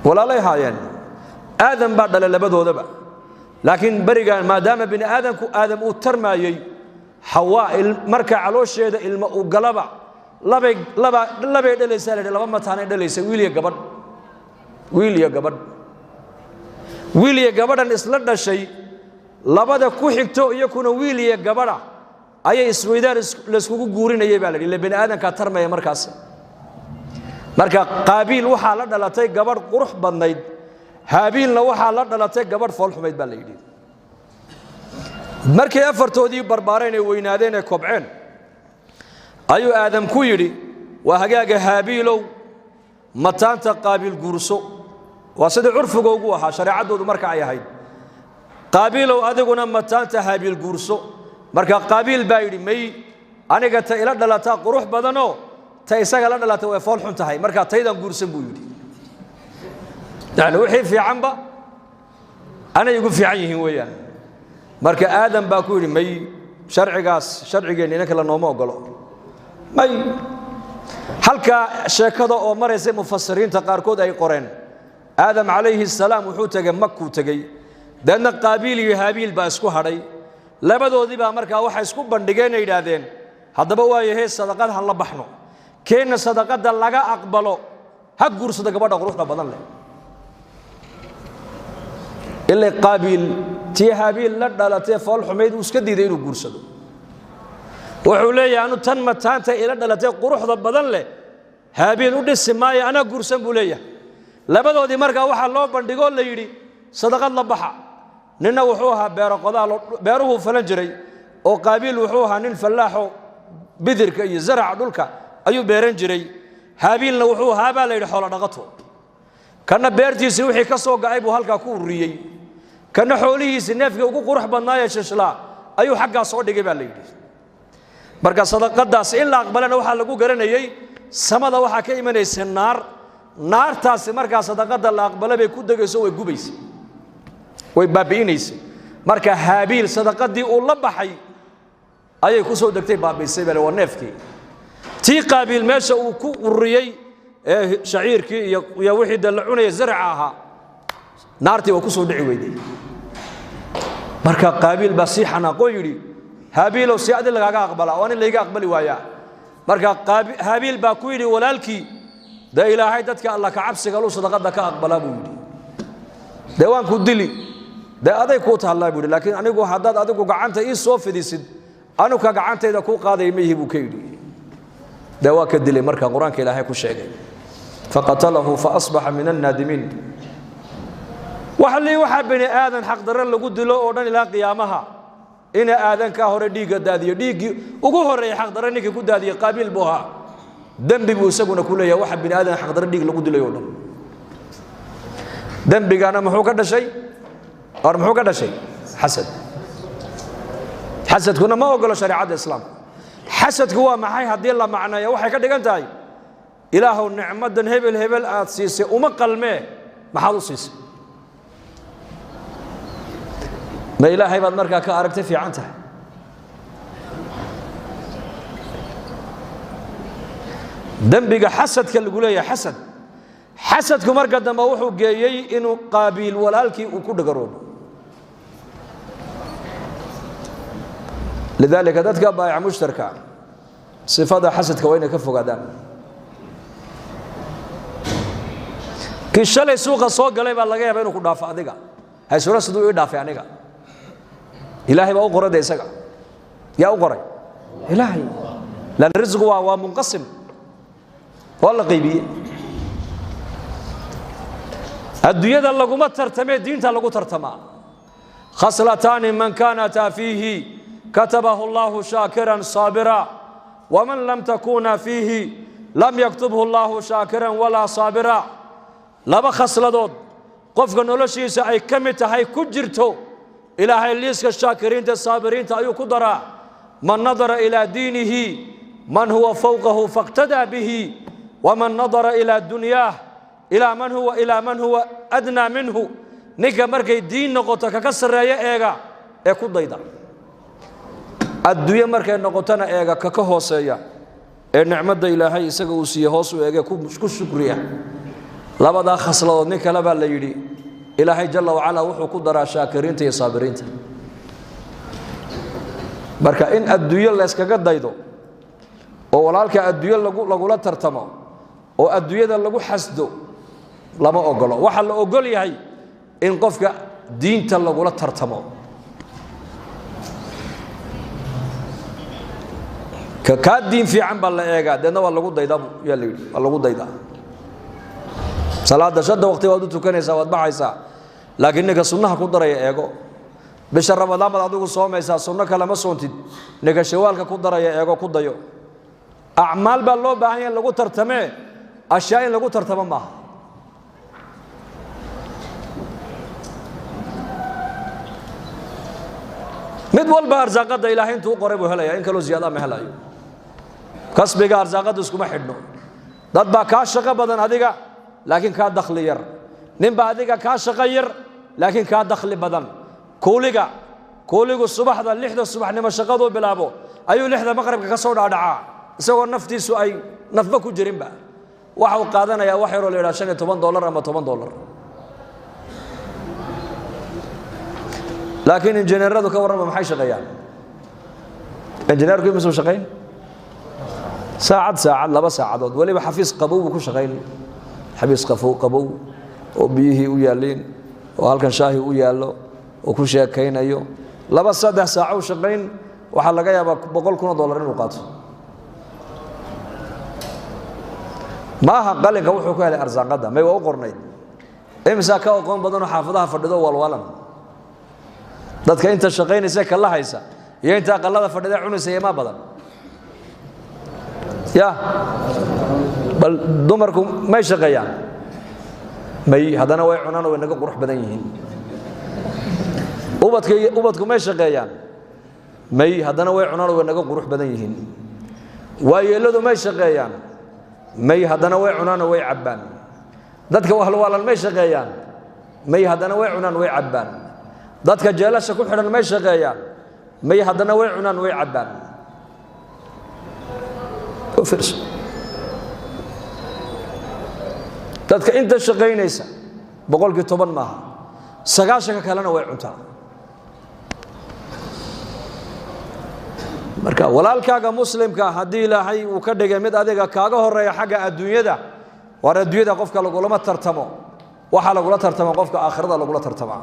ولا لا يهاين آدم بعد لبدو ذبا لكن برجع ما دام بين آدم وترمى حواء مركع على الشيء وقلبه لبا دليسه لبا متانه دليسه ويليا قبر isla dhashay labada ku xigto iyakuna wiiliya gabadha ayay isweydaan la isku guurinayay baa la yiri bini aadanka tarmaya markaas marka qaabil waxa la dhalatay gabadh qurux badnayd haabilna waxa la dhalatay gabadh fool xumayd baa la yiri markay afartoodii barbaareen ay weynaadeen ay kobceen ayuu aadam ku yiri waa hagaaga haabilow mataanta qaabil guurso واسد عرفه وجوها شريعة دود مركع يهيد قابيل وأذقنا متانت هابيل جورسو مركع قابيل بايري مي أنا قلت إلى دلتا قروح بدنو تيساق إلى دلتا وفول حنتهاي مركع تيدا جورسن بيودي يعني وحي في عنبا أنا يقول في عيه وياه مركع آدم باكوري مي شرع قاس شرع جاني نكلا نوما وقلو مي حلقة شيكادو أو مريسي مفسرين تقاركود أي قرين آدم عليه السلام وحوتك مكو تجي لأن قابيل وهابيل باسكو هري لبدو ذي بأمريكا وحيسكو بندقين يدادين هذا بوايه هي الصدقات هلا بحنو كين الصدقات دلقا أقبلوا هجور صدقة بعد غروفنا بدل له إلا قابيل تي هابيل لا لا تي فول حميد وسكدي ذيرو جورسدو وحولي أنو تنم تانت إلى لا تي قروح بدل له هابيل ودي السماية أنا جورسن بوليه labadoodii markaa waxa loo bandhigo la yiri sadaqad la baxa nina wuxuu ahaa beeruhu falan jiray oo qaabil wuxuu ahaa nin falaaxo bidirka iyo zarac dhulka ayuu beeran jiray haabilna wuxuu ahaa baa la yiri xoolo dhaqato kana beertiisa wixii ka soo gacay buu halka ku uriyay kana xoolihiisa neefka ugu qurux badnaaya shishla ayuu xagga soo dhigay baa la yiri marka sadaqadaas in la aqbalana waxa lagu garanayay samada waxa ka imanaysa naartaasi markaa sadaqada la aqbalay bay ku dagayso way gubayso way baabiinayso marka haabil sadaqadii uu la baxay ayay ku soo dagtay baabiisay bal waa neefkii tii qaabil meesha uu ku uriyay shaciirkii iyo wixii dalcunay zarca aha naartii waa ku soo dhici weyday marka qaabil basiixana qoyiri haabil oo si adil laga aqbala oo in la iga aqbali waaya marka haabil baa ku yiri walaalkii ده إلهي دتك الله كعبس قالوا صدقة دك أقبل أبودي ده وان كدلي ده أذي كوت الله بودي لكن أنا جو حداد أذي جو قعنت إيه صوف دي سد أنا كقعنت إذا كو قاضي ميه بكيدي ده واكدلي مركا قرآن كإلهي كشيء فقتله فأصبح من النادمين وحلي وحب بني آذن حق درن لقود له أردن إلى قيامها إن آذن كهور ديج دادي ديج وجوه الري حق درن كيكود دادي قابل بها دنبي بوسقنا كله يا واحد بني آدم حق درديق لقود له يوم دنبي أنا محوك هذا شيء أو محوك هذا شيء حسد كنا ما أقول شريعة الإسلام حسد هو معي هدي الله معنا يا واحد كده قلت هاي إله النعمة دن هبل أتسيس وما قلمه ما حاضر سيس ما إله بعد مركا كأركت في عنته دنبيق حسد كالقولة يا حسد كمر قدام وحو جاي إنه قابيل والالكي وكل قرون لذلك ذاتك بايع مشتركة صفات حسد كوين كفوا قدام كيشالي سوق السوق قال يبقى لقيه بينه كل دافع ذيك هاي سورة صدوق يدافع عنك إلهي بقى أقرأ ديسك يا أقرأ إلهي لأن الرزق هو منقسم والله قيبي الدنيا ده اللي قمت ترتمي الدين ده اللي قمت ترتمى خصلتان من كانت فيه كتبه الله شاكرا صابرا ومن لم تكون فيه لم يكتبه الله شاكرا ولا صابرا لما خصلدود قفك نولشيس أي كمت هاي كجرتو إلى هاي الليسك الشاكرين الصابرين تأيو قدرا من نظر إلى دينه من هو فوقه فاقتدى به ومن نظر إلى دنياه إلى من هو أدنى منه نيكا مركي دين نقطة ككسر يا إيغا إيكو ضيدا الدنيا مركي نقطنا إيغا ككهوسيا النعمة إلهي إساقو سيهوسو إيغا كو شكريا labadaa khasladood nin kale baa la yidhi ilaahay jalla wacalaa wuxuu ku daraa shaakiriinta iyo saabiriinta marka in adduunyo layskaga daydo oo walaalka adduunyo lagula tartamo oo adduunyada lagu xasdo lama ogolo waxa la ogol yahay in qofka diinta lagula tartamo ka diin fiican baa la eegaa deedna waa lagu daydaa yaa la yidhi waa lagu daydaa salaada shada waqti waad u tukanaysaa waad baxaysaa laakiin ninka sunnaha ku daraya eego bisha ramadaan baad adigu soomaysaa sunno kale ma soontid ninka shawaalka ku daraya eego ku dayo acmaal baa loo baahan yahay lagu tartamee ashyaa in lagu tartamo maaha mid walba arsaaqada ilaahay intuu qoray buu helayaa in kaloo ziyaada ma helayo kasbiga arsaaqada iskuma xidhno dad baa kaa shaqo badan adiga laakiin kaa dakhli yar nin baa adiga kaa shaqo yar laakiin kaa dakhli badan kuuligu subaxda 6da subaxnimo shaqadu bilaabo ayuu 6da maqribka ka soo dhaadhacaa isagoo naftiisu ay nafba ku jirinba waxa uu qaadanayaa wax yar oo la yiraahdo $15 ama $10 laakiin injineeradu ka warraba maxay shaqeeyaan injineerku ma soo shaqeyn saacad laba saacadood waliba xafiis qabow ku shaqeyn xafiis qabow oo biyihii u yaaleen oo halkan shaahi u yaalo oo ku sheekaynayo laba saddex saac u shaqeyn waxa laga yaabaa $100,000 inuu qaato maaha qalinka wuxuu ku helay arsaaqada may waa u qornayd imisa ka aqoon badan oo xaafadaha fadhido walwalan dadka inta shaqeynaysa kala haysa iyo inta qalada fadhida cunaysa ma badan ya bal dumarku may shaqeeyaan may hadana way cunaan oo inaga qurux badan yihiin ubadku may shaqeeyaan may hadana way cunaan oo inaga qurux badan yihiin waayeeladu may shaqeeyaan may hadana way cunaan oo way cabaan dadka walwalan may shaqeeyaan may hadana way cunaan way cabaan dadka jeelasha ku xidhan may shaqeeyaan may hadana way cunaan way cabaan dadka inta shaqeynaysa 10% maaha 9 kalena way cuntaa marka walaalkaaga muslimka hadii ilaahay uu ka dhigay mid adiga kaaga horeeya xagga adduunyada war adduunyada qofka lagu lama tartamo waxa lagu la tartamo qofka aakhirada lagu la tartamo